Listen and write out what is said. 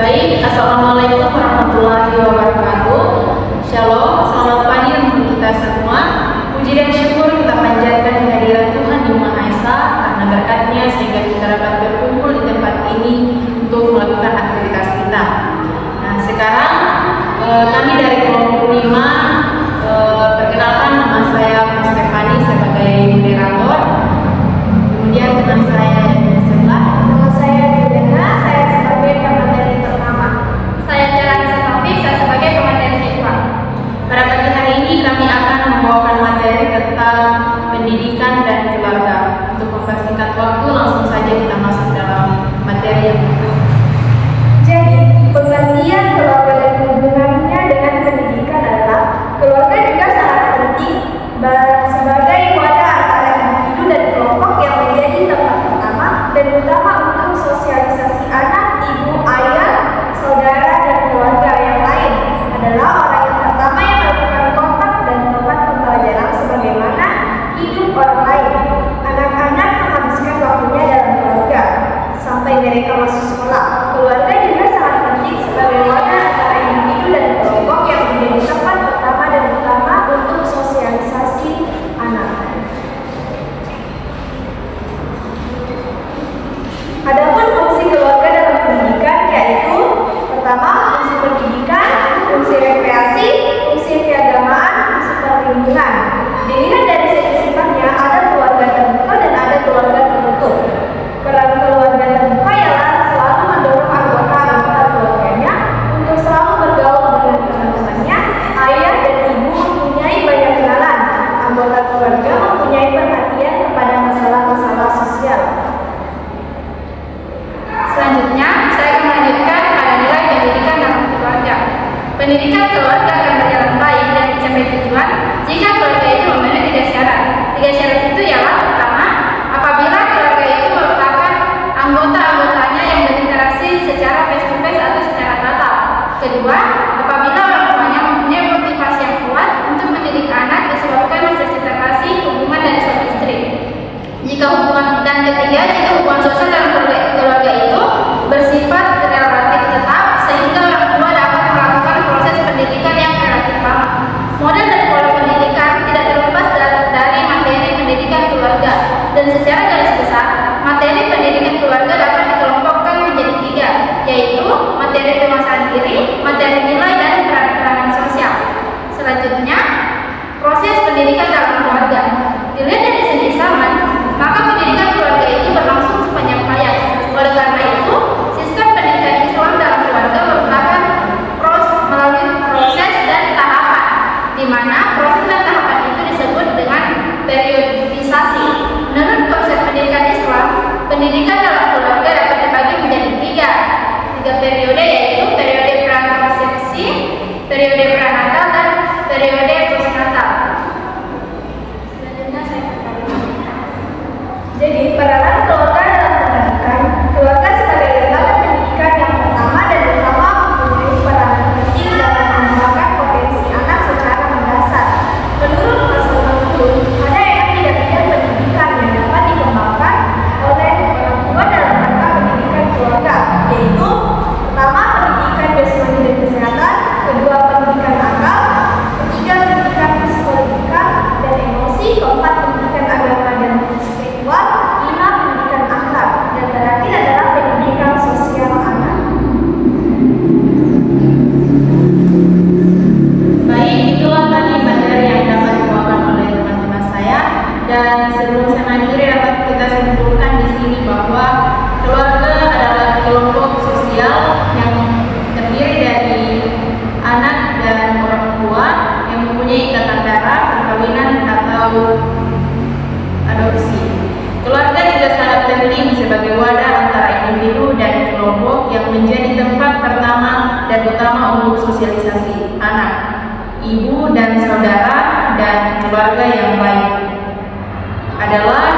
Baik, Assalamualaikum warahmatullahi wabarakatuh. Shalom, selamat pagi untuk kita semua. Puji dan syukur kita panjatkan kehadiran Tuhan Yang Maha Esa karena berkat-Nya sehingga kita dapat berkumpul di tempat ini untuk melakukan aktivitas kita. Nah, sekarang kami dari kelompok 5 perkenalkan, nama saya Mas Stefani sebagai moderator. Kemudian teman saya di sebelah, Nama saya Juliana, saya sebagai pemateri pertama. Saya Jalan Taufik, saya sebagai pemateri kedua. pada pagi hari ini kami akan membawakan materi tentang pendidikan dan keluarga. Untuk mempersingkat waktu, langsung saja kita masuk dalam materi yang pertama. Jadi, pengertian keluarga dan hubungannya dengan pendidikan adalah keluarga juga sangat penting sebagai wadah antara individu dan kelompok yang menjadi tempat pertama dan utama untuk sosialisasi anak, ibu, ayah, saudara, dan keluarga yang lain. Adalah orang yang pertama yang melakukan kontak dan tempat pembelajaran sebagaimana hidup orang lain. Anak-anak menghabiskan waktunya dalam keluarga sampai mereka masuk sekolah. Keluarga juga sangat penting sebagai wadah antara individu dan kelompok yang menjadi tempat pertama dan utama untuk sosialisasi anak. Adapun fungsi keluarga dalam pendidikan yaitu pertama, fungsi pendidikan, fungsi rekreasi, fungsi keagamaan, fungsi perlindungan. Dilihat dari segi sifatnya, ada keluarga terbuka dan ada keluarga tertutup. Peran keluarga terbuka ialah selalu mendorong anggota keluarganya untuk selalu bergaul dengan teman-temannya. Ayah dan ibu mempunyai banyak kenalan. Anggota keluarga mempunyai perhatian kepada masalah-masalah sosial. Selanjutnya, saya akan melanjutkan pada nilai pendidikan dalam keluarga. Pendidikan keluarga akan berjalan baik dan mencapai tujuan jika keluarga itu memenuhi 3 syarat. 3 syarat itu ialah pertama, apabila keluarga itu merupakan anggota-anggotanya yang berinteraksi secara face to face atau secara tatap. Kedua, apabila orang tuanya mempunyai motivasi yang kuat untuk mendidik anak disebabkan rasa cinta kasih, hubungan dari suami istri. Dan ketiga, jika hubungan sosial dalam keluarga itu bersifat relatif tetap sehingga orang tua dapat melakukan proses pendidikan yang relatif lama. Model dan pola pendidikan tidak terlepas dari materi pendidikan keluarga, dan secara garis besar materi pendidikan keluarga dapat dikelompokkan menjadi 3, yaitu materi penguasaan diri, materi nilai, dan peran-peranan sosial. Selanjutnya, proses pendidikan dalam keluarga. Dilihat dari segi zaman, maka pendidikan keluarga itu berlangsung sepanjang hayat. Oleh karena itu, sistem pendidikan Islam dalam keluarga merupakan melalui proses dan tahapan, di mana proses dan tahapan itu disebut dengan periodisasi. Menurut konsep pendidikan Islam, pendidikan dalam keluarga dapat dibagi menjadi 3 periode, yaitu periode prakonsepsi, periode pranatal, dan periode postnatal. Jadi, peranan keluarga dalam pendidikan. Keluarga sebagai lembaga pendidikan yang pertama dan utama mempunyai peranan penting dalam mengembangkan potensi anak secara mendasar. Menurut Rasulullah itu, ada yang 3 bidang pendidikan yang dapat dikembangkan oleh orang tua dalam rangka pendidikan keluarga, yaitu pertama, pendidikan jasmani dan kesehatan, kedua, pendidikan akal, ketiga, pendidikan psikologika dan emosi, keempat, pendidikan agama dan spiritual, 5, pendidikan akhlak, dan terakhir adalah pendidikan sosial anak. Baik, itulah tadi materi yang dapat dibawakan oleh teman-teman saya. Dan sebelum saya mengakhiri, dapat kita simpulkan di sini bahwa keluarga adalah kelompok sosial yang terdiri dari anak dan orang tua yang mempunyai ikatan darah, perkawinan, atau adopsi. Keluarga juga sangat penting sebagai wadah antara individu dan kelompok yang menjadi tempat pertama dan utama untuk sosialisasi anak, ibu dan saudara, dan keluarga yang baik. Adalah